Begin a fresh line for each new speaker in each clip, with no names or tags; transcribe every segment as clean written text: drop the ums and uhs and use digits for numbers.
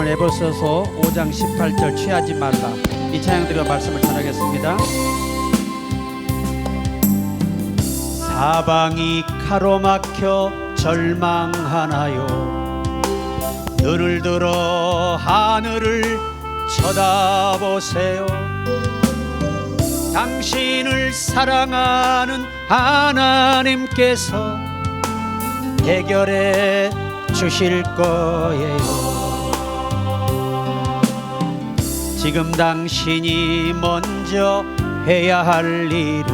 오늘 에베소서 5장 18절 취하지 말라, 이 찬양 드리며 말씀을 전하겠습니다. 사방이 가로막혀 절망하나요? 눈을 들어 하늘을 쳐다보세요. 당신을 사랑하는 하나님께서 해결해 주실 거예요. 지금 당신이 먼저 해야 할 일은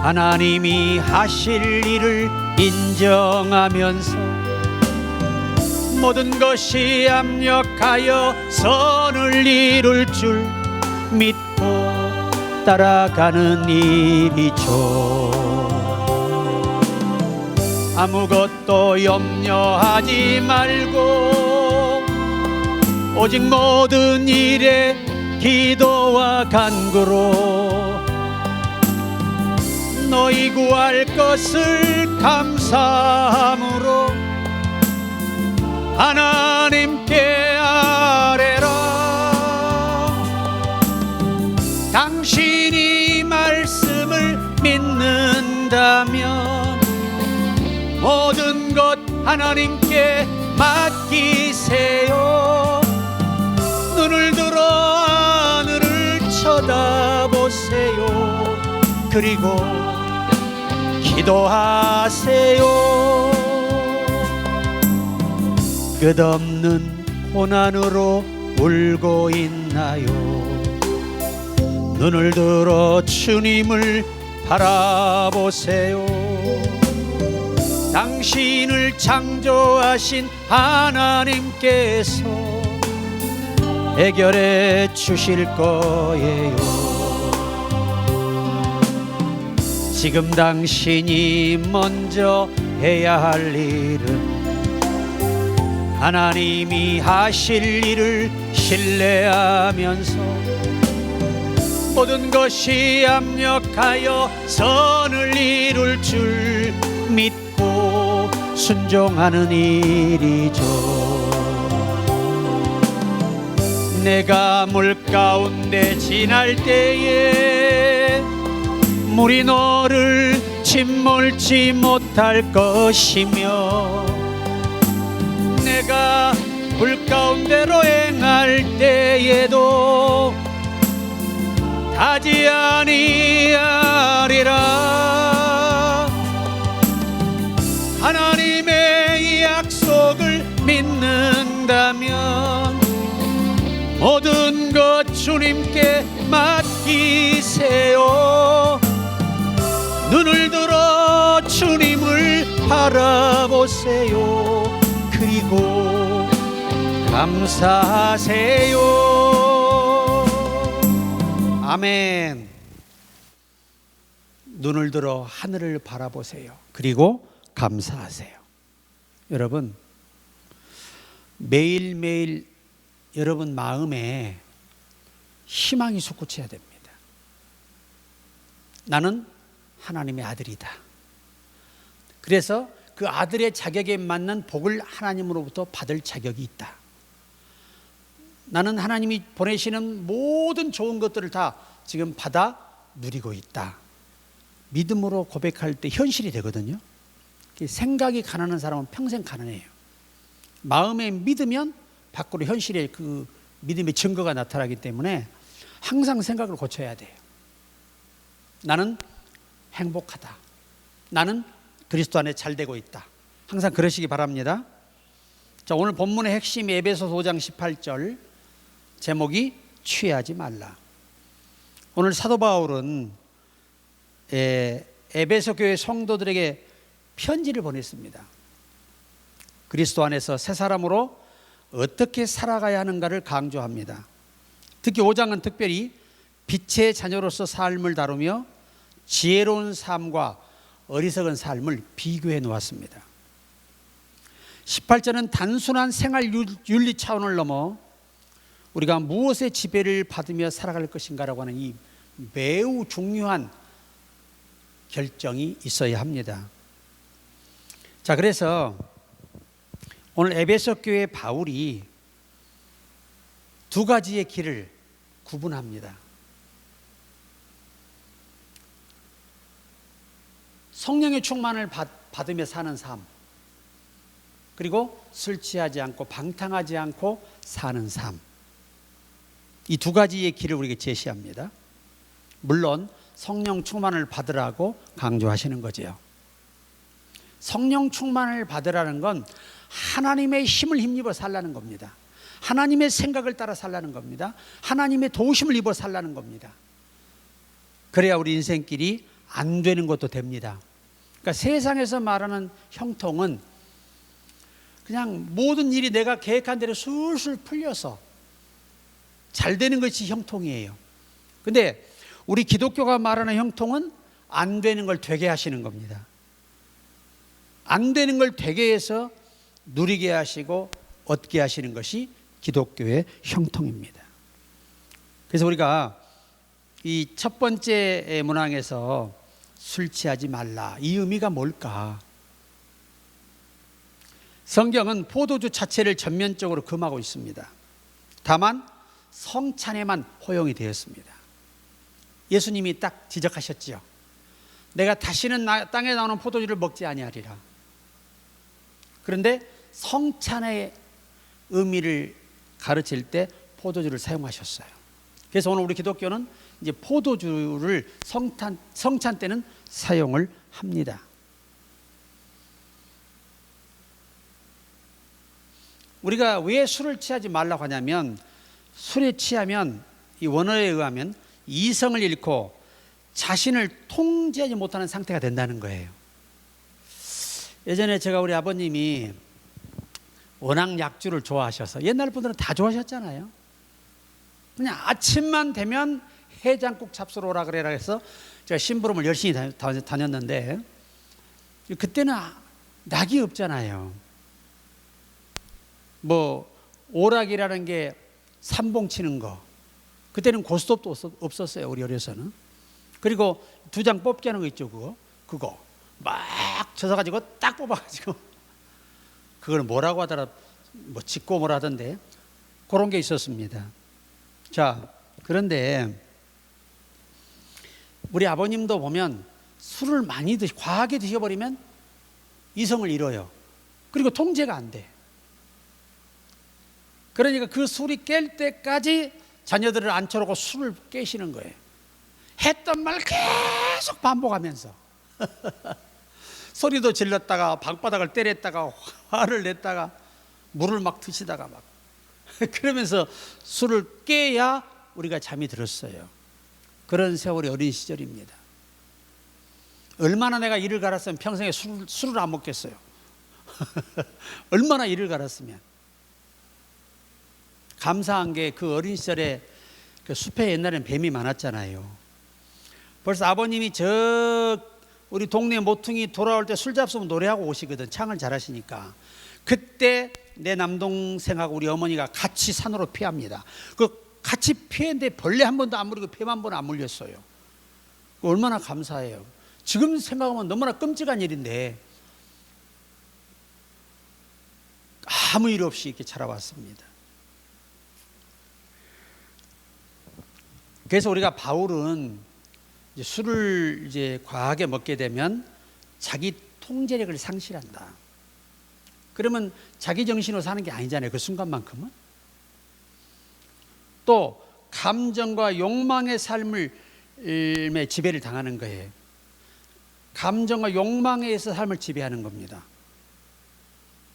하나님이 하실 일을 인정하면서 모든 것이 합력하여 선을 이룰 줄 믿고 따라가는 일이죠. 아무것도 염려하지 말고 오직 모든 일에 기도와 간구로 너희 구할 것을 감사함으로 하나님께 아뢰라. 당신이 이 말씀을 믿는다면 모든 것 하나님께 맡기세요. 눈을 들어 하늘을 쳐다보세요. 그리고 기도하세요. 끝없는 고난으로 울고 있나요? 눈을 들어 주님을 바라보세요. 당신을 창조하신 하나님께서 해결해 주실 거예요. 지금 당신이 먼저 해야 할 일은 하나님이 하실 일을 신뢰하면서 모든 것이 합력하여 선을 이룰 줄 믿고 순종하는 일이죠. 내가 물 가운데 지날 때에 물이 너를 짓물지 못할 것이며 내가 물 가운데로 행할 때에도 타지 아니하리라. 하나님의 약속을 믿는다면 모든 것 주님께 맡기세요. 눈을 들어 주님을 바라보세요. 그리고 감사하세요. 아멘. 눈을 들어 하늘을 바라보세요. 그리고 감사하세요. 여러분, 매일매일 여러분 마음에 희망이 솟구쳐야 됩니다. 나는 하나님의 아들이다. 그래서 그 아들의 자격에 맞는 복을 하나님으로부터 받을 자격이 있다. 나는 하나님이 보내시는 모든 좋은 것들을 다 지금 받아 누리고 있다. 믿음으로 고백할 때 현실이 되거든요. 생각이 가난한 사람은 평생 가난해요. 마음에 믿으면 밖으로 현실에 그 믿음의 증거가 나타나기 때문에 항상 생각을 고쳐야 돼요. 나는 행복하다. 나는 그리스도 안에 잘 되고 있다. 항상 그러시기 바랍니다. 자, 오늘 본문의 핵심 에베소서 5장 18절 제목이 취하지 말라. 오늘 사도 바울은 에베소 교회 성도들에게 편지를 보냈습니다. 그리스도 안에서 새 사람으로 어떻게 살아가야 하는가를 강조합니다. 특히 5장은 특별히 빛의 자녀로서 삶을 다루며 지혜로운 삶과 어리석은 삶을 비교해 놓았습니다. 18절은 단순한 생활 윤리 차원을 넘어 우리가 무엇의 지배를 받으며 살아갈 것인가라고 하는 이 매우 중요한 결정이 있어야 합니다. 자, 그래서 오늘 에베소 교회 바울이 두 가지의 길을 구분합니다. 성령의 충만을 받으며 사는 삶, 그리고 술 취하지 않고 방탕하지 않고 사는 삶. 이 두 가지의 길을 우리에게 제시합니다. 물론 성령 충만을 받으라고 강조하시는 거죠. 성령 충만을 받으라는 건 하나님의 힘을 힘입어 살라는 겁니다. 하나님의 생각을 따라 살라는 겁니다. 하나님의 도우심을 입어 살라는 겁니다. 그래야 우리 인생길이 안 되는 것도 됩니다. 그러니까 세상에서 말하는 형통은 그냥 모든 일이 내가 계획한 대로 술술 풀려서 잘 되는 것이 형통이에요. 근데 우리 기독교가 말하는 형통은 안 되는 걸 되게 하시는 겁니다. 안 되는 걸 되게 해서 누리게 하시고 얻게 하시는 것이 기독교의 형통입니다. 그래서 우리가 이 첫 번째 문항에서 술 취하지 말라, 이 의미가 뭘까? 성경은 포도주 자체를 전면적으로 금하고 있습니다. 다만 성찬에만 허용이 되었습니다. 예수님이 딱 지적하셨지요. 내가 다시는 땅에 나오는 포도주를 먹지 아니하리라. 그런데 성찬의 의미를 가르칠 때 포도주를 사용하셨어요. 그래서 오늘 우리 기독교는 이제 포도주를 성찬 때는 사용을 합니다. 우리가 왜 술을 취하지 말라고 하냐면, 술에 취하면 이 원어에 의하면 이성을 잃고 자신을 통제하지 못하는 상태가 된다는 거예요. 예전에 제가 우리 아버님이 워낙 약주를 좋아하셔서, 옛날 분들은 다 좋아하셨잖아요. 그냥 아침만 되면 해장국 잡수러 오라 그래라 해서 제가 심부름을 열심히 다녔는데, 그때는 낙이 없잖아요. 뭐 오락이라는 게 삼봉 치는 거, 그때는 고스톱도 없었어요, 우리 어려서는. 그리고 두 장 뽑기 하는 거 있죠, 그거 막 젖어가지고 딱 뽑아가지고, 그걸 뭐라고 하더라, 뭐 짓고 뭐라 하던데, 그런 게 있었습니다. 자, 그런데 우리 아버님도 보면 술을 많이 과하게 드셔버리면 이성을 잃어요. 그리고 통제가 안 돼. 그러니까 그 술이 깰 때까지 자녀들을 앉혀놓고 술을 깨시는 거예요. 했던 말 계속 반복하면서 소리도 질렀다가 방바닥을 때렸다가 화를 냈다가 물을 막 드시다가 막 그러면서 술을 깨야 우리가 잠이 들었어요. 그런 세월이 어린 시절입니다. 얼마나 내가 이를 갈았으면 평생에 술을 안 먹겠어요. 얼마나 이를 갈았으면. 감사한 게 그 어린 시절에 그 숲에 옛날에는 뱀이 많았잖아요. 벌써 아버님이 우리 동네 모퉁이 돌아올 때 술 잡수면 노래하고 오시거든. 창을 잘하시니까. 그때 내 남동생하고 우리 어머니가 같이 산으로 피합니다. 같이 피했는데 벌레 한 번도 안 물리고 뱀 한 번도 안 물렸어요. 얼마나 감사해요. 지금 생각하면 너무나 끔찍한 일인데 아무 일 없이 이렇게 자라왔습니다. 그래서 우리가 바울은 이제 술을 이제 과하게 먹게 되면 자기 통제력을 상실한다. 그러면 자기 정신으로 사는 게 아니잖아요. 그 순간만큼은. 또 감정과 욕망의 삶을 지배를 당하는 거예요. 감정과 욕망에 의해서 삶을 지배하는 겁니다.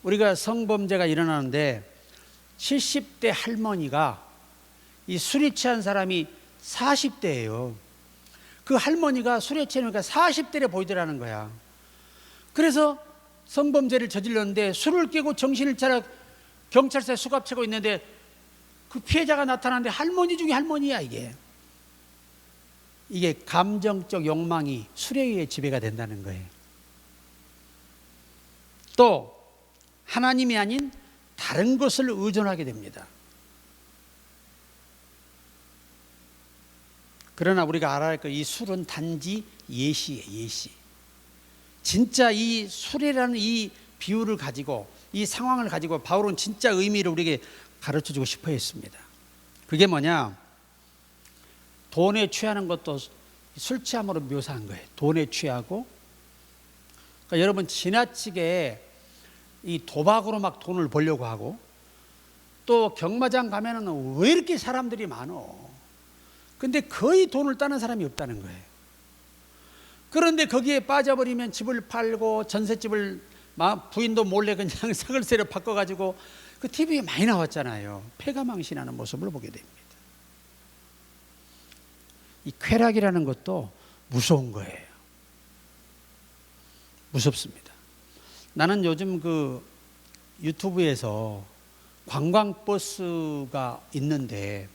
우리가 성범죄가 일어나는데 70대 할머니가 이 술이 취한 사람이 40대예요. 그 할머니가 술에 취하니까 40대래 보이더라는 거야. 그래서 성범죄를 저질렀는데 술을 깨고 정신을 차려 경찰서에 수갑차고 있는데 그 피해자가 나타나는데 할머니 중에 할머니야. 이게 감정적 욕망이 술에 의해 지배가 된다는 거예요. 또 하나님이 아닌 다른 것을 의존하게 됩니다. 그러나 우리가 알아야 할 것, 이 술은 단지 예시예요, 예시. 진짜 이 술이라는 이 비유를 가지고, 이 상황을 가지고 바울은 진짜 의미를 우리에게 가르쳐주고 싶어 했습니다. 그게 뭐냐? 돈에 취하는 것도 술 취함으로 묘사한 거예요. 돈에 취하고. 그러니까 여러분 지나치게 이 도박으로 막 돈을 벌려고 하고, 또 경마장 가면은 왜 이렇게 사람들이 많어? 근데 거의 돈을 따는 사람이 없다는 거예요. 그런데 거기에 빠져버리면 집을 팔고 전셋집을 부인도 몰래 그냥 사글세로 바꿔가지고 그 TV에 많이 나왔잖아요. 패가망신하는 모습을 보게 됩니다. 이 쾌락이라는 것도 무서운 거예요. 무섭습니다. 나는 요즘 그 유튜브에서 관광버스가 있는데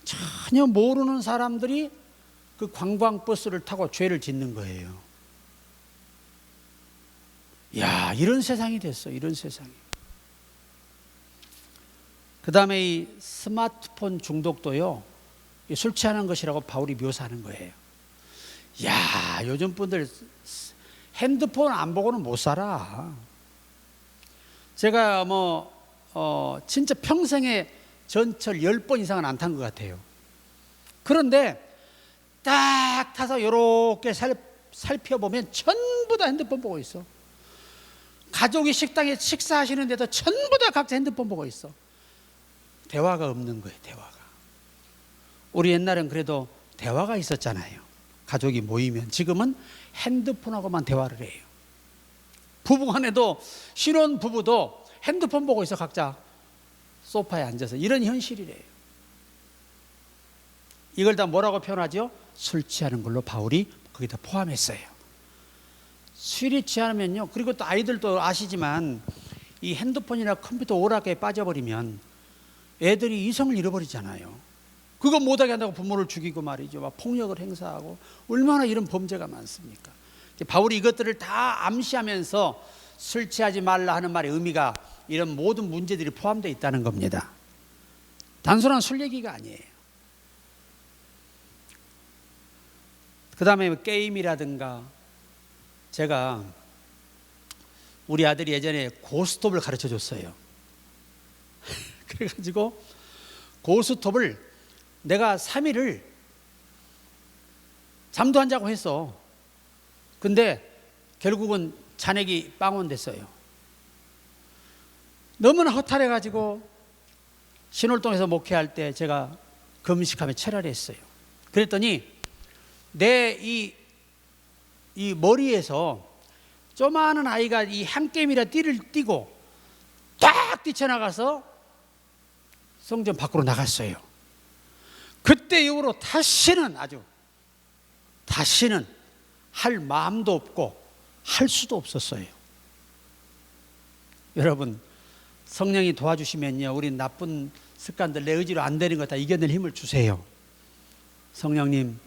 전혀 모르는 사람들이 그 관광버스를 타고 죄를 짓는 거예요. 야, 이런 세상이 됐어. 이런 세상이. 그 다음에 이 스마트폰 중독도요, 술 취하는 것이라고 바울이 묘사하는 거예요. 야, 요즘 분들 핸드폰 안 보고는 못 살아. 제가 진짜 평생에 전철 10번 이상은 안 탄 것 같아요. 그런데 딱 타서 이렇게 살펴보면 전부 다 핸드폰 보고 있어. 가족이 식당에 식사하시는데도 전부 다 각자 핸드폰 보고 있어. 대화가 없는 거예요. 대화가. 우리 옛날엔 그래도 대화가 있었잖아요. 가족이 모이면. 지금은 핸드폰하고만 대화를 해요. 부부간에도, 신혼 부부도 핸드폰 보고 있어. 각자 소파에 앉아서. 이런 현실이래요. 이걸 다 뭐라고 표현하죠? 술 취하는 걸로 바울이 거기다 포함했어요. 술이 취하면요, 그리고 또 아이들도 아시지만 이 핸드폰이나 컴퓨터 오락에 빠져버리면 애들이 이성을 잃어버리잖아요. 그거 못하게 한다고 부모를 죽이고 말이죠. 막 폭력을 행사하고, 얼마나 이런 범죄가 많습니까? 바울이 이것들을 다 암시하면서 술 취하지 말라 하는 말의 의미가 이런 모든 문제들이 포함되어 있다는 겁니다. 단순한 술 얘기가 아니에요. 그 다음에 게임이라든가, 제가 우리 아들이 예전에 고스톱을 가르쳐 줬어요. 그래가지고 고스톱을 내가 3일을 잠도 안 자고 했어. 근데 결국은 잔액이 빵원됐어요. 너무나 허탈해가지고 신월동에서 목회할 때 제가 금식하며 철야를 했어요. 그랬더니 내 이 머리에서 조그마한 아이가 이 한 게임이라 띠를 띠고 딱 뛰쳐나가서 성전 밖으로 나갔어요. 그때 이후로 다시는 할 마음도 없고 할 수도 없었어요. 여러분, 성령이 도와주시면요, 우리 나쁜 습관들, 내 의지로 안 되는 것 다 이겨낼 힘을 주세요. 성령님,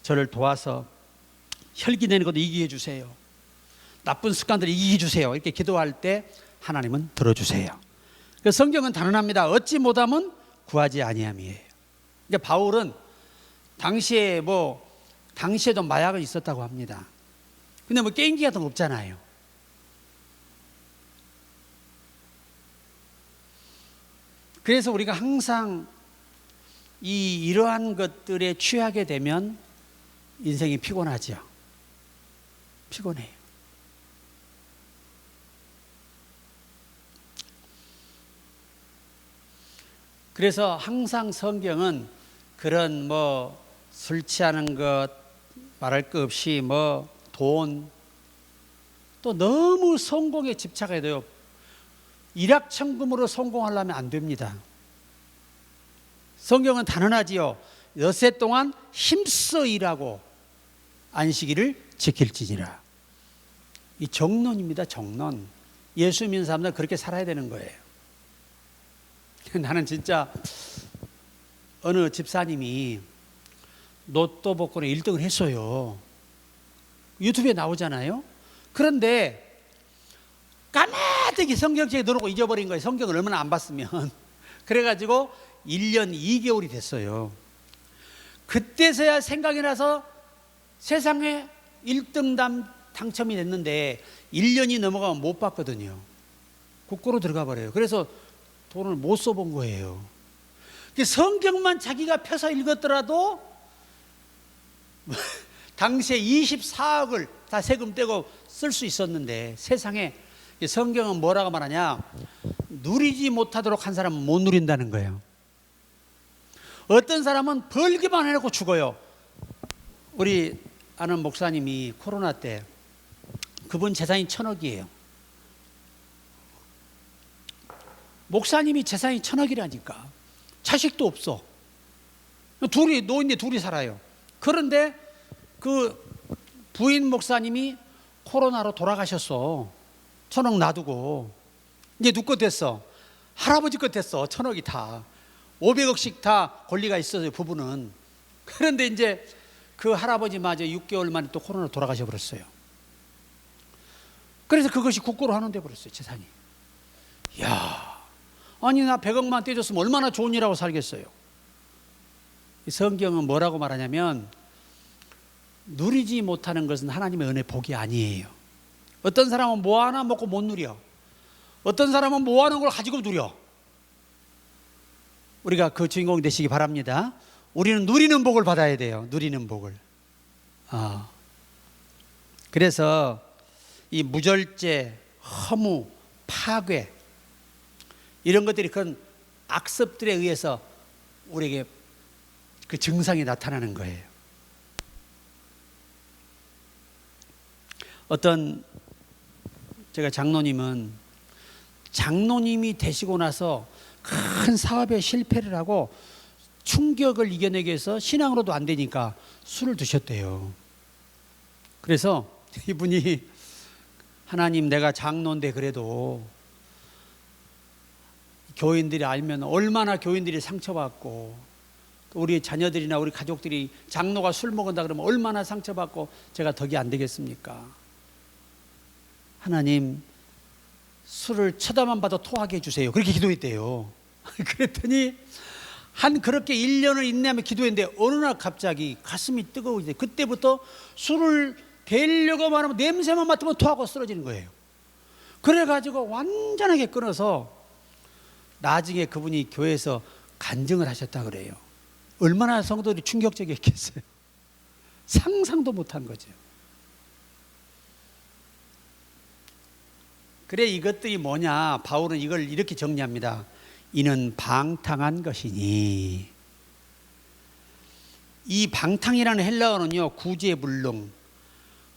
저를 도와서 혈기 내는 것도 이기게 해주세요. 나쁜 습관들을 이기게 해주세요. 이렇게 기도할 때 하나님은 들어주세요. 성경은 단언합니다. 얻지 못하면 구하지 아니함이에요. 그러니까 바울은 당시에도 마약은 있었다고 합니다. 근데 게임기 같은 거 없잖아요. 그래서 우리가 항상 이러한 것들에 취하게 되면 인생이 피곤하죠. 피곤해요. 그래서 항상 성경은 그런 술 취하는 것 말할 것 없이 돈, 또 너무 성공에 집착해야 돼요. 일확천금으로 성공하려면 안 됩니다. 성경은 단언하지요. 엿새 동안 힘써 일하고 안식일을 지킬지니라. 이 정론입니다. 정론. 예수 믿는 사람들은 그렇게 살아야 되는 거예요. 나는 진짜 어느 집사님이 로또 복권에 1등을 했어요. 유튜브에 나오잖아요. 그런데 까마득히 성경책에 넣어놓고 잊어버린 거예요. 성경을 얼마나 안 봤으면. 그래가지고 1년 2개월이 됐어요. 그때서야 생각이 나서 세상에 1등 당첨이 됐는데 1년이 넘어가면 못 받거든요. 국고로 들어가 버려요. 그래서 돈을 못 써본 거예요. 성경만 자기가 펴서 읽었더라도 당시에 24억을 다 세금 떼고 쓸 수 있었는데, 세상에 성경은 뭐라고 말하냐, 누리지 못하도록 한 사람은 못 누린다는 거예요. 어떤 사람은 벌기만 해놓고 죽어요. 우리 아는 목사님이 코로나 때, 그분 재산이 1,000억이에요. 목사님이 재산이 1,000억이라니까. 자식도 없어. 노인네 둘이 살아요. 그런데 그 부인 목사님이 코로나로 돌아가셨어. 1,000억 놔두고. 이제 누구 것 됐어? 할아버지 것 됐어. 1,000억이 다. 500억씩 다 권리가 있어요, 부부는. 그런데 이제 그 할아버지마저 6개월 만에 또 코로나로 돌아가셔 버렸어요. 그래서 그것이 국고로 환원돼 버렸어요, 재산이. 이야, 아니 나 100억만 떼줬으면 얼마나 좋은 일하고 살겠어요. 이 성경은 뭐라고 말하냐면, 누리지 못하는 것은 하나님의 은혜 복이 아니에요. 어떤 사람은 뭐 하나 먹고 못 누려. 어떤 사람은 뭐 하는 걸 가지고 누려. 우리가 그 주인공 되시기 바랍니다. 우리는 누리는 복을 받아야 돼요. 누리는 복을. 그래서 이 무절제, 허무, 파괴, 이런 것들이 그런 악습들에 의해서 우리에게 그 증상이 나타나는 거예요. 어떤 제가 장로님이 되시고 나서 큰 사업에 실패를 하고 충격을 이겨내기 위해서 신앙으로도 안 되니까 술을 드셨대요. 그래서 이분이, 하나님 내가 장로인데 그래도 교인들이 알면 얼마나 교인들이 상처받고, 우리 자녀들이나 우리 가족들이 장로가 술 먹은다 그러면 얼마나 상처받고 제가 덕이 안 되겠습니까? 하나님, 술을 쳐다만 봐도 토하게 해주세요. 그렇게 기도했대요. 그랬더니 그렇게 1년을 인내하며 기도했는데, 어느 날 갑자기 가슴이 뜨거워지대. 그때부터 술을 데리려고 말하면 냄새만 맡으면 토하고 쓰러지는 거예요. 그래가지고 완전하게 끊어서 나중에 그분이 교회에서 간증을 하셨다 그래요. 얼마나 성도들이 충격적이었겠어요. 상상도 못한 거죠. 그래, 이것들이 뭐냐, 바울은 이걸 이렇게 정리합니다. 이는 방탕한 것이니. 이 방탕이라는 헬라어는요, 구제불능,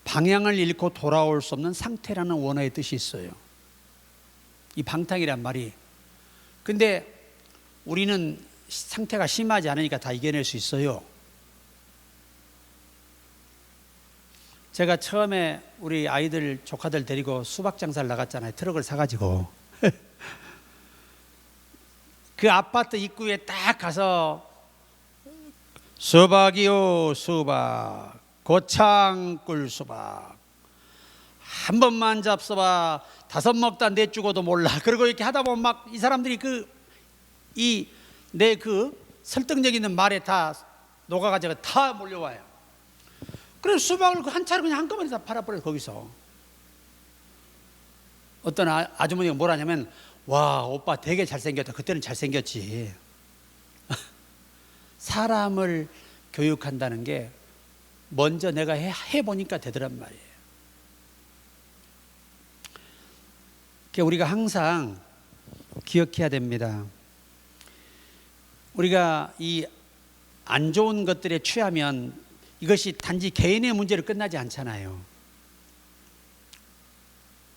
방향을 잃고 돌아올 수 없는 상태라는 원어의 뜻이 있어요. 이 방탕이란 말이. 근데 우리는 상태가 심하지 않으니까 다 이겨낼 수 있어요. 제가 처음에 우리 아이들, 조카들 데리고 수박 장사를 나갔잖아요. 트럭을 사가지고. 그 아파트 입구에 딱 가서, 수박이요 수박, 고창 꿀수박, 한 번만 잡숴봐 5 먹다 내주고도 몰라. 그리고 이렇게 하다 보면 막 이 사람들이 내 설득력 있는 말에 다 녹아가지고 다 몰려와요. 그래서 수박을 한 차로 그냥 한꺼번에 다 팔아버려요. 거기서 어떤 아주머니가 뭐라냐면, 와, 오빠 되게 잘생겼다. 그때는 잘생겼지. 사람을 교육한다는 게 먼저 내가 해보니까 되더란 말이에요. 그러니까 우리가 항상 기억해야 됩니다. 우리가 이 안 좋은 것들에 취하면 이것이 단지 개인의 문제로 끝나지 않잖아요.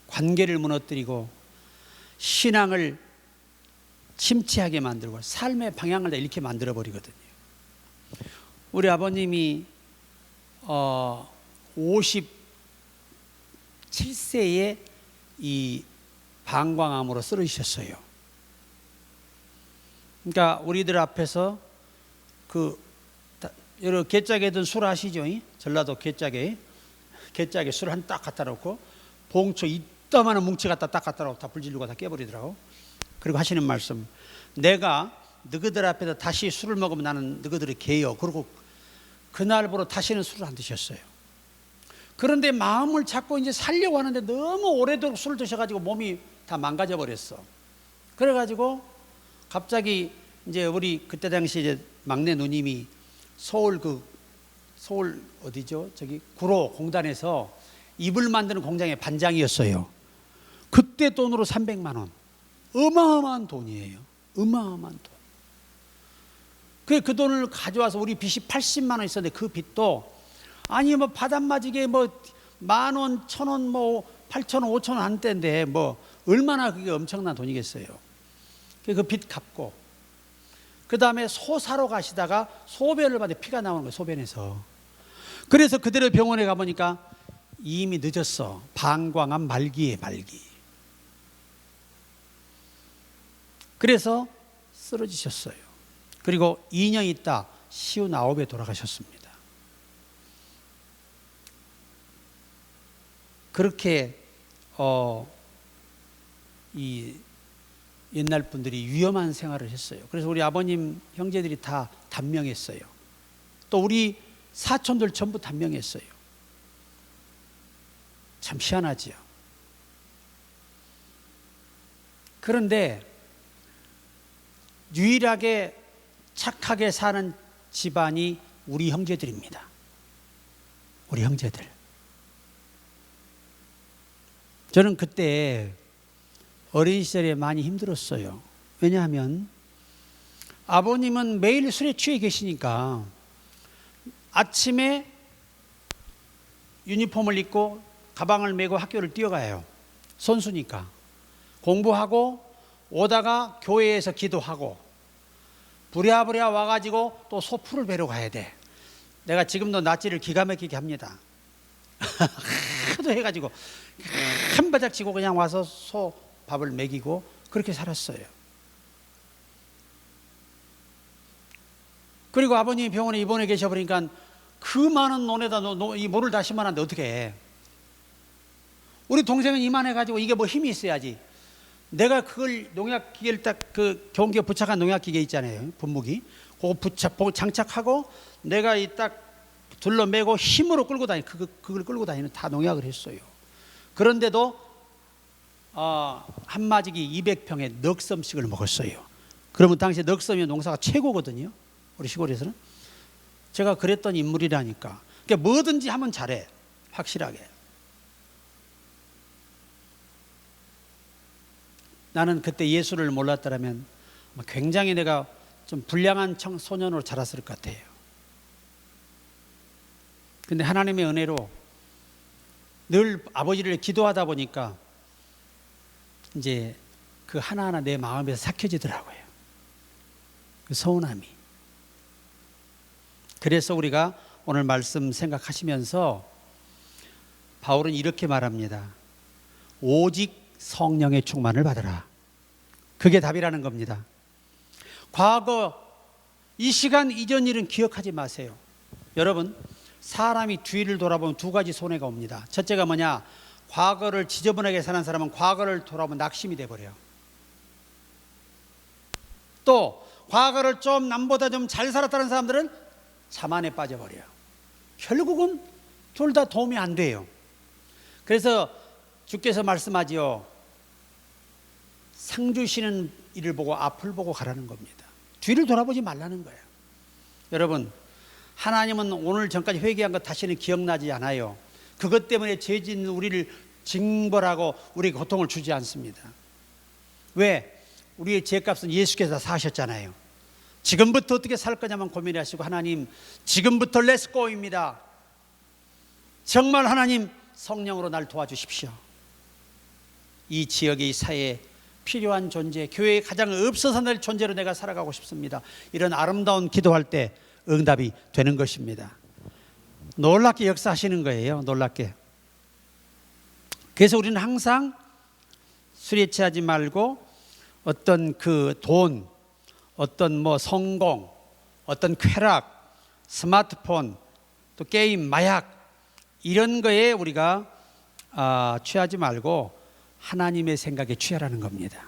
관계를 무너뜨리고 신앙을 침체하게 만들고 삶의 방향을 다 이렇게 만들어버리거든요. 우리 아버님이 57세에 이 방광암으로 쓰러지셨어요. 그러니까 우리들 앞에서 여러 개짝에든 술 아시죠? 전라도 개짝에 술 한 딱 갖다 놓고 봉초 이따만한 뭉치 갖다 딱 갖다 놓고 다 불질르고 다 깨버리더라고. 그리고 하시는 말씀, 내가 너희들 앞에서 다시 술을 먹으면 나는 너희들을 개요. 그리고 그날부로 다시는 술을 안 드셨어요. 그런데 마음을 잡고 이제 살려고 하는데 너무 오래도록 술을 드셔가지고 몸이 다 망가져 버렸어. 그래가지고 갑자기 이제 우리 그때 당시 이제 막내 누님이 서울 어디죠? 저기 구로 공단에서 이불 만드는 공장의 반장이었어요. 그때 돈으로 300만 원. 어마어마한 돈이에요. 어마어마한 돈. 그 돈을 가져와서 우리 빚이 80만 원 있었는데 그 빚도 아니 뭐 바닷맞이게 뭐 10,000원, 1,000원, 뭐 8,000원, 5,000원 한때인데 뭐 얼마나 그게 엄청난 돈이겠어요. 그 빚 갚고 그 다음에 소 사러 가시다가 소변을 봤는데 피가 나오는 거예요. 소변에서. 그래서 그대로 병원에 가보니까 이미 늦었어. 방광암 말기에 말기. 그래서 쓰러지셨어요. 그리고 2년 있다 59에 돌아가셨습니다. 그렇게 이 옛날 분들이 위험한 생활을 했어요. 그래서 우리 아버님 형제들이 다 단명했어요. 또 우리 사촌들 전부 단명했어요. 참 희한하지요. 그런데 유일하게 착하게 사는 집안이 우리 형제들입니다. 우리 형제들. 저는 그때 어린 시절에 많이 힘들었어요. 왜냐하면 아버님은 매일 술에 취해 계시니까 아침에 유니폼을 입고 가방을 메고 학교를 뛰어가요. 선수니까. 공부하고 오다가 교회에서 기도하고 부랴부랴 와가지고 또 소풀을 베러 가야 돼. 내가 지금도 낫지를 기가 막히게 합니다. 하도 해가지고 한 바짝 치고 그냥 와서 소 밥을 먹이고 그렇게 살았어요. 그리고 아버님이 병원에 입원해 계셔버리니까 그 많은 논에다 이 모를 다 심어놨는데 어떻게 해? 우리 동생은 이만해가지고 이게 뭐 힘이 있어야지. 내가 그걸 농약기계를 딱 그 경기에 부착한 농약기계 있잖아요. 분무기. 그거 장착하고 내가 이 딱 둘러매고 힘으로 끌고 그걸 끌고 다니는 다 농약을 했어요. 그런데도 한 마지기 200평에 넉섬씩을 먹었어요. 그러면 당시에 넉섬이 농사가 최고거든요. 우리 시골에서는. 제가 그랬던 인물이라니까. 그러니까 뭐든지 하면 잘해. 확실하게. 나는 그때 예수를 몰랐더라면 굉장히 내가 좀 불량한 소년으로 자랐을 것 같아요. 근데 하나님의 은혜로 늘 아버지를 기도하다 보니까 이제 그 하나하나 내 마음에서 삭혀지더라고요. 그 서운함이. 그래서 우리가 오늘 말씀 생각하시면서 바울은 이렇게 말합니다. 오직 성령의 충만을 받으라. 그게 답이라는 겁니다. 과거 이 시간 이전 일은 기억하지 마세요. 여러분, 사람이 뒤를 돌아보면 두 가지 손해가 옵니다. 첫째가 뭐냐? 과거를 지저분하게 사는 사람은 과거를 돌아보면 낙심이 돼버려요. 또 과거를 좀 남보다 좀 잘 살았다는 사람들은 자만에 빠져버려요. 결국은 둘 다 도움이 안 돼요. 그래서 주께서 말씀하지요. 상 주시는 일을 보고 앞을 보고 가라는 겁니다. 뒤를 돌아보지 말라는 거예요. 여러분, 하나님은 오늘 전까지 회개한 것 다시는 기억나지 않아요. 그것 때문에 죄 짓는 우리를 징벌하고 우리에게 고통을 주지 않습니다. 왜? 우리의 죄값은 예수께서 사하셨잖아요. 지금부터 어떻게 살 거냐만 고민하시고 하나님 지금부터 렛츠고입니다. 정말 하나님 성령으로 날 도와주십시오. 이 지역의 이 사회에 필요한 존재, 교회에 가장 없어서 낼 존재로 내가 살아가고 싶습니다. 이런 아름다운 기도할 때 응답이 되는 것입니다. 놀랍게 역사하시는 거예요. 놀랍게. 그래서 우리는 항상 술에 취하지 말고 어떤 그 돈, 어떤 뭐 성공, 어떤 쾌락, 스마트폰, 또 게임, 마약 이런 거에 우리가 취하지 말고 하나님의 생각에 취하라는 겁니다.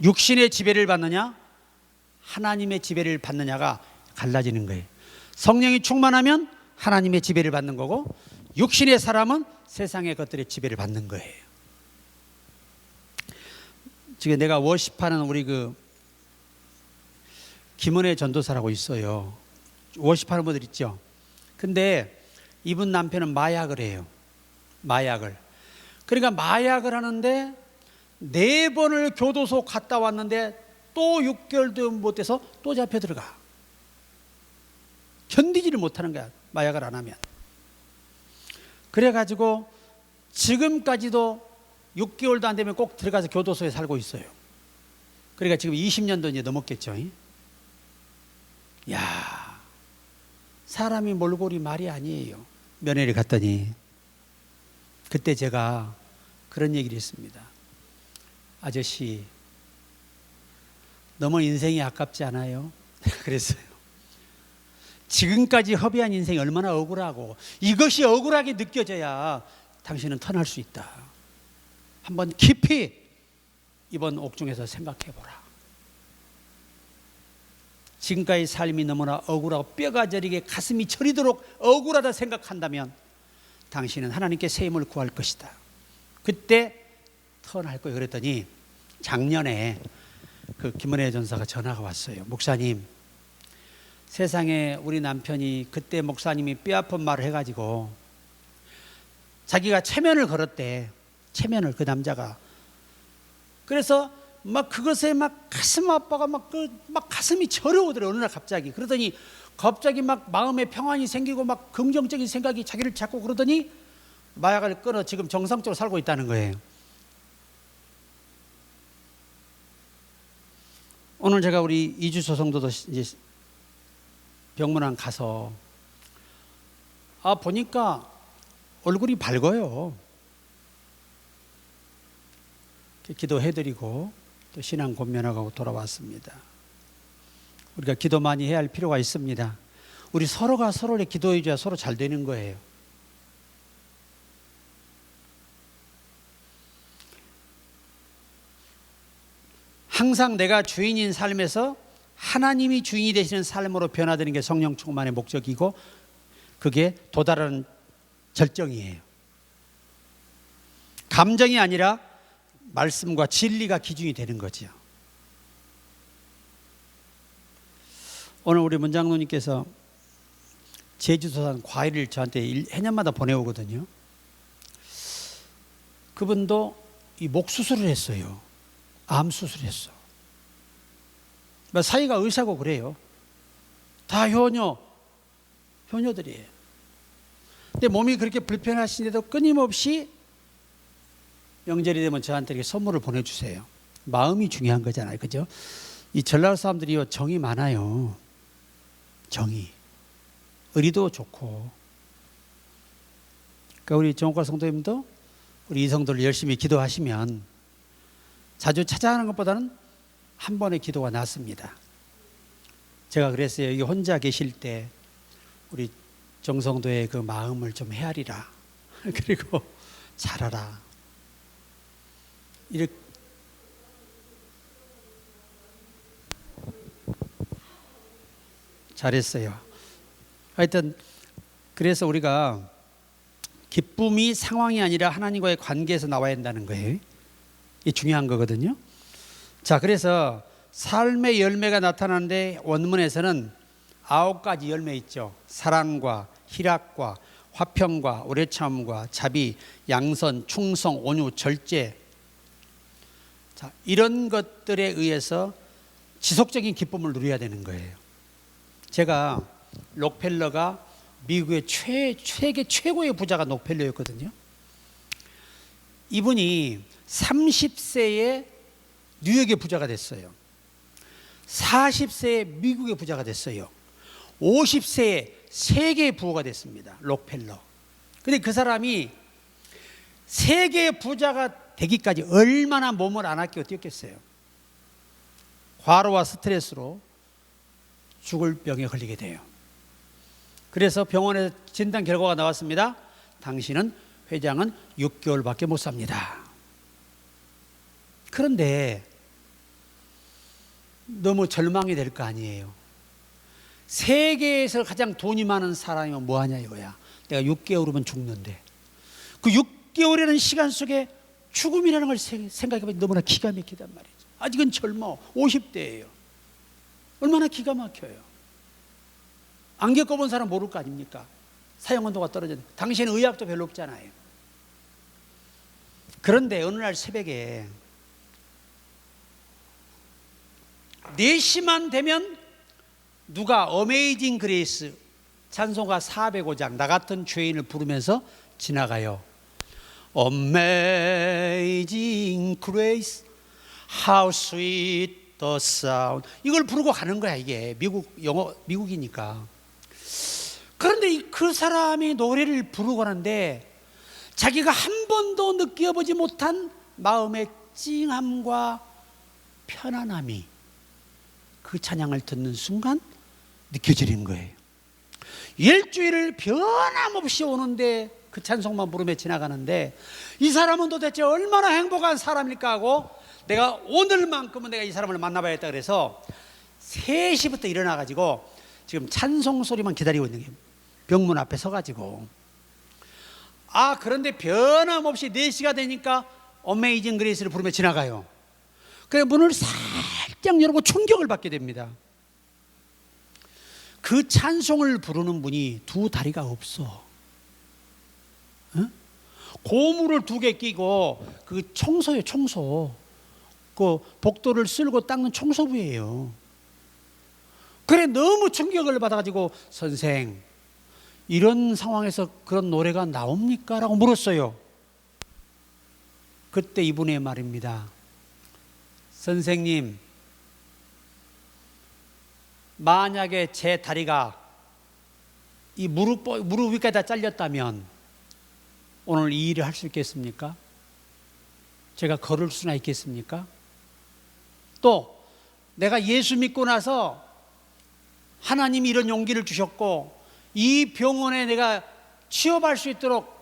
육신의 지배를 받느냐 하나님의 지배를 받느냐가 갈라지는 거예요. 성령이 충만하면 하나님의 지배를 받는 거고 육신의 사람은 세상의 것들의 지배를 받는 거예요. 지금 내가 워십하는 우리 그 김은혜 전도사라고 있어요. 워십하는 분들 있죠. 근데 이분 남편은 마약을 해요. 마약을. 그러니까 마약을 하는데 4번을 교도소 갔다 왔는데 또 6개월도 못 돼서 또 잡혀 들어가. 견디지를 못하는 거야, 마약을 안 하면. 그래가지고 지금까지도 6개월도 안 되면 꼭 들어가서 교도소에 살고 있어요. 그러니까 지금 20년도 이제 넘었겠죠. 야, 사람이 몰골이 말이 아니에요. 면회를 갔더니 그때 제가 그런 얘기를 했습니다. 아저씨, 너무 인생이 아깝지 않아요? 그랬어요. 지금까지 허비한 인생이 얼마나 억울하고 이것이 억울하게 느껴져야 당신은 턴할 수 있다. 한번 깊이 이번 옥중에서 생각해보라. 지금까지 삶이 너무나 억울하고 뼈가 저리게 가슴이 저리도록 억울하다 생각한다면 당신은 하나님께 새 힘을 구할 것이다. 그때 턴할 거예요. 그랬더니 작년에 그 김은혜 전사가 전화가 왔어요. 목사님, 세상에 우리 남편이 그때 목사님이 뼈아픈 말을 해가지고 자기가 체면을 걸었대. 체면을, 그 남자가. 그래서 막 그것에 막 가슴 아파가 막 가슴이 저려오더래. 어느 날 갑자기. 그러더니 갑자기 막 마음에 평안이 생기고 막 긍정적인 생각이 자기를 잡고 그러더니 마약을 끊어 지금 정상적으로 살고 있다는 거예요. 오늘 제가 우리 이주소 성도도 이제 병문안 가서 보니까 얼굴이 밝아요. 기도해드리고 또 신앙 권면하고 돌아왔습니다. 우리가 기도 많이 해야 할 필요가 있습니다. 우리 서로가 서로를 기도해 줘야 서로 잘 되는 거예요. 항상 내가 주인인 삶에서 하나님이 주인이 되시는 삶으로 변화되는 게 성령 충만의 목적이고 그게 도달하는 절정이에요. 감정이 아니라 말씀과 진리가 기준이 되는 거죠. 오늘 우리 문장로님께서 제주도산 과일을 저한테 해년마다 보내오거든요. 그분도 이 목 수술을 했어요. 암 수술을 했어. 사이가 의사고 그래요. 다 효녀들이에요. 근데 몸이 그렇게 불편하신데도 끊임없이 명절이 되면 저한테 이렇게 선물을 보내주세요. 마음이 중요한 거잖아요. 그죠? 이 전라도 사람들이 정이 많아요. 정이. 의리도 좋고. 그러니까 우리 정옥과 성도님도 우리 이성도를 열심히 기도하시면 자주 찾아가는 것보다는 한 번의 기도가 낫습니다. 제가 그랬어요. 여기 혼자 계실 때 우리 정성도의 그 마음을 좀 헤아리라. 그리고 잘하라. 이렇게 잘했어요. 하여튼 그래서 우리가 기쁨이 상황이 아니라 하나님과의 관계에서 나와야 한다는 거예요. 이게 중요한 거거든요. 자, 그래서 삶의 열매가 나타나는데 원문에서는 9가지 열매 있죠. 사랑과 희락과 화평과 오래 참음과 자비, 양선, 충성, 온유, 절제. 자, 이런 것들에 의해서 지속적인 기쁨을 누려야 되는 거예요. 제가 록펠러가 미국의 세계 최고의 부자가 록펠러였거든요. 이분이 30세에 뉴욕의 부자가 됐어요. 40세에 미국의 부자가 됐어요. 50세에 세계의 부호가 됐습니다. 록펠러. 근데 그 사람이 세계의 부자가 되기까지 얼마나 몸을 안 아끼고 뛰었겠어요. 과로와 스트레스로 죽을 병에 걸리게 돼요. 그래서 병원에 진단 결과가 나왔습니다. 당신은 회장은 6개월밖에 못 삽니다. 그런데 너무 절망이 될 거 아니에요. 세계에서 가장 돈이 많은 사람이면 뭐하냐 이거야. 내가 6개월이면 죽는데. 그 6개월이라는 시간 속에 죽음이라는 걸 생각해보면 너무나 기가 막히단 말이죠. 아직은 젊어, 50대예요. 얼마나 기가 막혀요. 안 겪어본 사람 모를 거 아닙니까? 사형온도가 떨어졌는데 당시에는 의학도 별로 없잖아요. 그런데 어느 날 새벽에 4시만 되면 누가 어메이징 그레이스 찬송가 405장 나 같은 죄인을 부르면서 지나가요. Amazing Grace, How Sweet the Sound. 이걸 부르고 가는 거야. 이게 미국이니까. 그런데 그 사람이 노래를 부르고 가는데 자기가 한 번도 느껴보지 못한 마음의 찡함과 편안함이 그 찬양을 듣는 순간 느껴지는 거예요. 일주일을 변함없이 오는데 그 찬송만 부르며 지나가는데 이 사람은 도대체 얼마나 행복한 사람일까 하고 내가 오늘만큼은 내가 이 사람을 만나봐야겠다 그래서 3시부터 일어나가지고 지금 찬송 소리만 기다리고 있는 거예요. 병문 앞에 서가지고. 그런데 변함없이 4시가 되니까 어메이징 그레이스를 부르며 지나가요. 그래 문을 살짝 열고 충격을 받게 됩니다. 그 찬송을 부르는 분이 2 다리가 없어. 고무를 2개 끼고 그 청소예요. 청소. 그 복도를 쓸고 닦는 청소부예요. 그래 너무 충격을 받아가지고 선생 이런 상황에서 그런 노래가 나옵니까? 라고 물었어요. 그때 이분의 말입니다. 선생님, 만약에 제 다리가 이 무릎 위까지 다 잘렸다면 오늘 이 일을 할 수 있겠습니까? 제가 걸을 수나 있겠습니까? 또 내가 예수 믿고 나서 하나님이 이런 용기를 주셨고 이 병원에 내가 취업할 수 있도록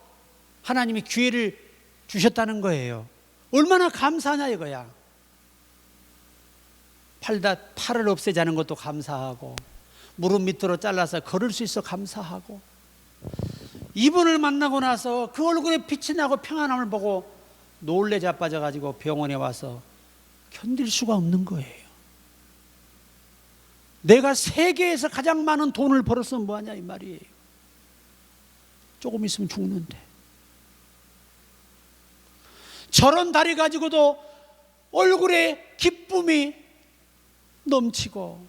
하나님이 기회를 주셨다는 거예요. 얼마나 감사하냐 이거야. 팔을 없애자는 것도 감사하고 무릎 밑으로 잘라서 걸을 수 있어 감사하고 이분을 만나고 나서 그 얼굴에 빛이 나고 평안함을 보고 놀래 자빠져가지고 병원에 와서 견딜 수가 없는 거예요. 내가 세계에서 가장 많은 돈을 벌었으면 뭐하냐 이 말이에요. 조금 있으면 죽는데 저런 다리 가지고도 얼굴에 기쁨이 넘치고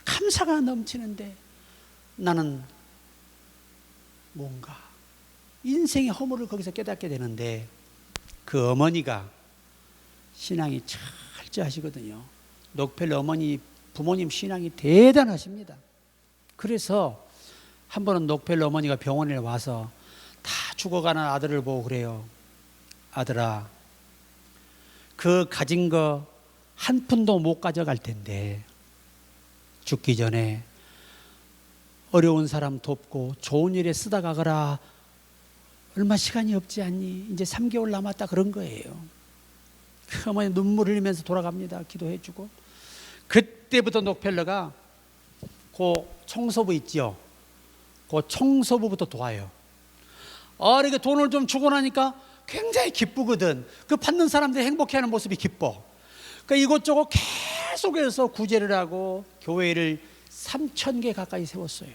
감사가 넘치는데 나는 뭔가 인생의 허물을 거기서 깨닫게 되는데 그 어머니가 신앙이 철저하시거든요. 록펠러 어머니 부모님 신앙이 대단하십니다. 그래서 한 번은 록펠러 어머니가 병원에 와서 다 죽어가는 아들을 보고 그래요. 아들아, 그 가진 거 한 푼도 못 가져갈 텐데 죽기 전에 어려운 사람 돕고 좋은 일에 쓰다 가거라. 얼마 시간이 없지 않니? 이제 3개월 남았다 그런 거예요. 그 어머니 눈물 흘리면서 돌아갑니다. 기도해주고. 그때부터 록펠러가 그 청소부 있죠. 그 청소부부터 도와요. 이렇게 돈을 좀 주고 나니까 굉장히 기쁘거든. 그 받는 사람들이 행복해하는 모습이 기뻐. 그러니까 이곳저곳 계속해서 구제를 하고 교회를 3,000개 가까이 세웠어요.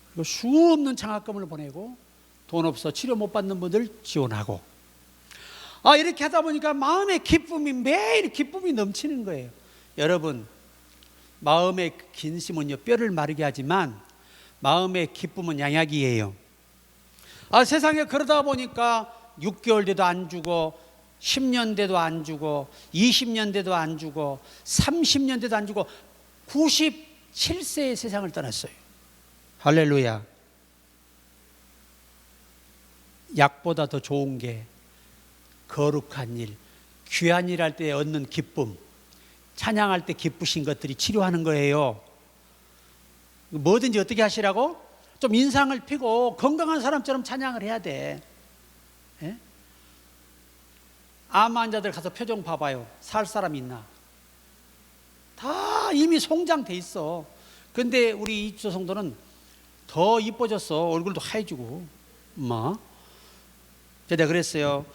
그리고 수없는 장학금을 보내고 돈 없어 치료 못 받는 분들 지원하고 이렇게 하다 보니까 마음의 기쁨이 매일 기쁨이 넘치는 거예요. 여러분, 마음의 근심은요 뼈를 마르게 하지만 마음의 기쁨은 양약이에요. 세상에 그러다 보니까 6개월 돼도 안 주고 10년 돼도 안 주고 20년 돼도 안 주고 30년 돼도 안 주고 97세에 세상을 떠났어요. 할렐루야. 약보다 더 좋은 게 거룩한 일, 귀한 일 할 때 얻는 기쁨, 찬양할 때 기쁘신 것들이 치료하는 거예요. 뭐든지 어떻게 하시라고? 좀 인상을 피고 건강한 사람처럼 찬양을 해야 돼. 예? 암 환자들 가서 표정 봐봐요. 살 사람 있나? 다 이미 송장돼 있어. 근데 우리 이주성도는 더 이뻐졌어. 얼굴도 하얘지고. 제가 그랬어요.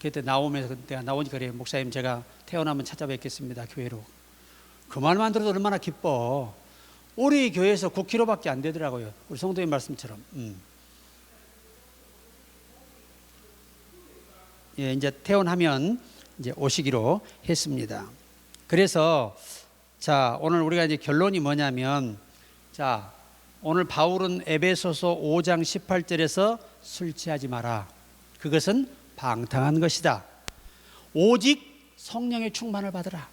그때 나오면서 내가 나오니까 그래, 목사님 제가 태어나면 찾아뵙겠습니다, 교회로. 그 말만 들어도 얼마나 기뻐. 우리 교회에서 9km밖에 안 되더라고요. 우리 성도님 말씀처럼. 예, 이제 퇴원하면 이제 오시기로 했습니다. 그래서 자, 오늘 우리가 이제 결론이 뭐냐면, 자, 오늘 바울은 에베소서 5장 18절에서 술 취하지 마라. 그것은 방탕한 것이다. 오직 성령의 충만을 받으라.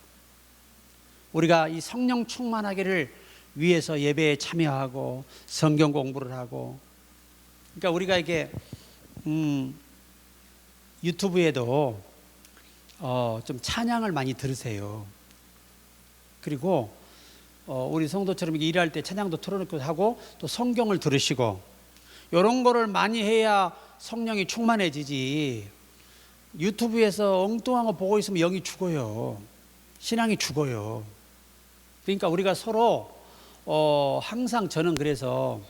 우리가 이 성령 충만하기를 위해서 예배에 참여하고 성경 공부를 하고, 그러니까 우리가 이게 유튜브에도 좀 찬양을 많이 들으세요. 그리고 우리 성도처럼 일할 때 찬양도 틀어놓고 하고 또 성경을 들으시고, 이런 거를 많이 해야 성령이 충만해지지. 유튜브에서 엉뚱한 거 보고 있으면 영이 죽어요. 신앙이 죽어요. 그러니까 우리가 서로 항상 저는 그래서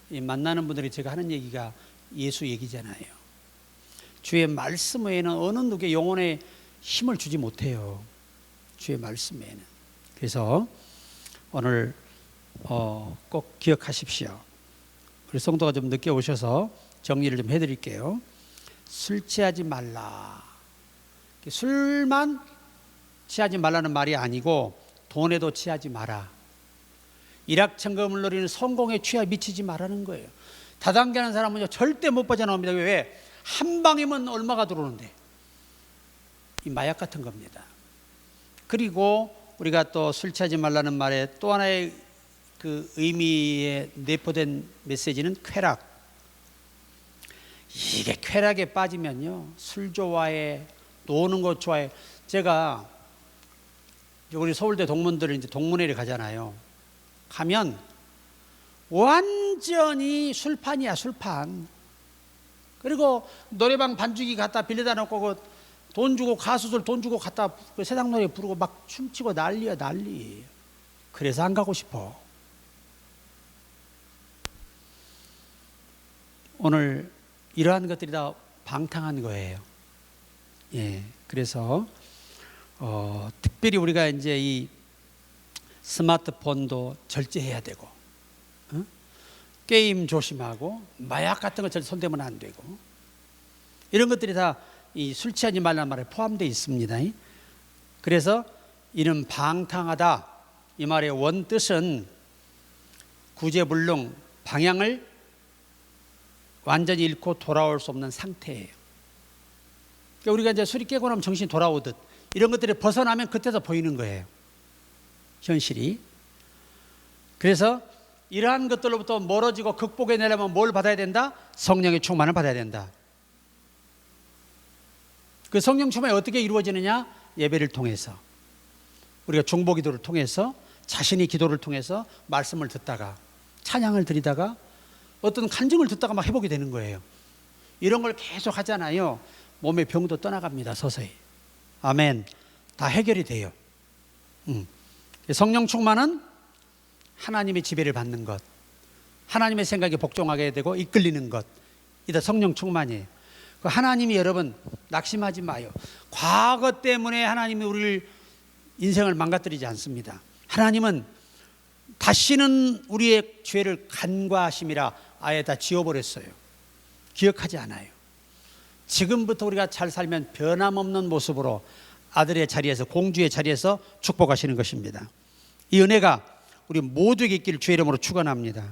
만나는 분들이 제가 하는 얘기가 예수 얘기잖아요. 주의 말씀 외에는 어느 누구의 영혼에 힘을 주지 못해요. 주의 말씀 외에는. 그래서 오늘 꼭 기억하십시오. 우리 성도가 좀 늦게 오셔서 정리를 좀 해드릴게요. 술 취하지 말라. 술만 취하지 말라는 말이 아니고 돈에도 취하지 마라. 일확천금을 노리는 성공에 미치지 말라는 거예요. 다단계하는 사람은 절대 못 빠져나옵니다. 왜? 한 방이면 얼마가 들어오는데. 이 마약 같은 겁니다. 그리고 우리가 또 술 취하지 말라는 말에 또 하나의 그 의미에 내포된 메시지는 쾌락. 이게 쾌락에 빠지면요, 술 좋아해, 노는 거 좋아해. 제가 우리 서울대 동문들을 이제 동문회를 가잖아요. 가면 완전히 술판이야, 술판. 그리고 노래방 반주기 갖다 빌려다 놓고 돈 주고, 가수들 돈 주고 갖다 세상 노래 부르고 막 춤추고 난리야, 난리. 그래서 안 가고 싶어. 오늘 이러한 것들이 다 방탕한 거예요. 예, 그래서 특별히 우리가 이제 이 스마트폰도 절제해야 되고, 게임 조심하고, 마약 같은 거 절대 손대면 안 되고, 이런 것들이 다 이 술 취하지 말라는 말에 포함되어 있습니다. 그래서 이는 방탕하다. 이 말의 원뜻은 구제불능, 방향을 완전히 잃고 돌아올 수 없는 상태예요. 그러니까 우리가 이제 술이 깨고 나면 정신이 돌아오듯 이런 것들이 벗어나면 그때서 보이는 거예요. 현실이. 그래서 이러한 것들로부터 멀어지고 극복해내려면 뭘 받아야 된다? 성령의 충만을 받아야 된다. 그 성령 충만이 어떻게 이루어지느냐? 예배를 통해서, 우리가 중보기도를 통해서, 자신이 기도를 통해서 말씀을 듣다가, 찬양을 드리다가, 어떤 간증을 듣다가 막 회복이 되는 거예요. 이런 걸 계속 하잖아요. 몸의 병도 떠나갑니다, 서서히. 아멘. 다 해결이 돼요. 성령 충만은 하나님의 지배를 받는 것, 하나님의 생각에 복종하게 되고 이끌리는 것, 이다 성령 충만이에요. 하나님이 여러분 낙심하지 마요. 과거 때문에 하나님이 우리를 인생을 망가뜨리지 않습니다. 하나님은 다시는 우리의 죄를 간과하심이라 아예 다 지워버렸어요. 기억하지 않아요. 지금부터 우리가 잘 살면 변함없는 모습으로 아들의 자리에서, 공주의 자리에서 축복하시는 것입니다. 이 은혜가 우리 모두에게 있기를 주의 이름으로 축원합니다.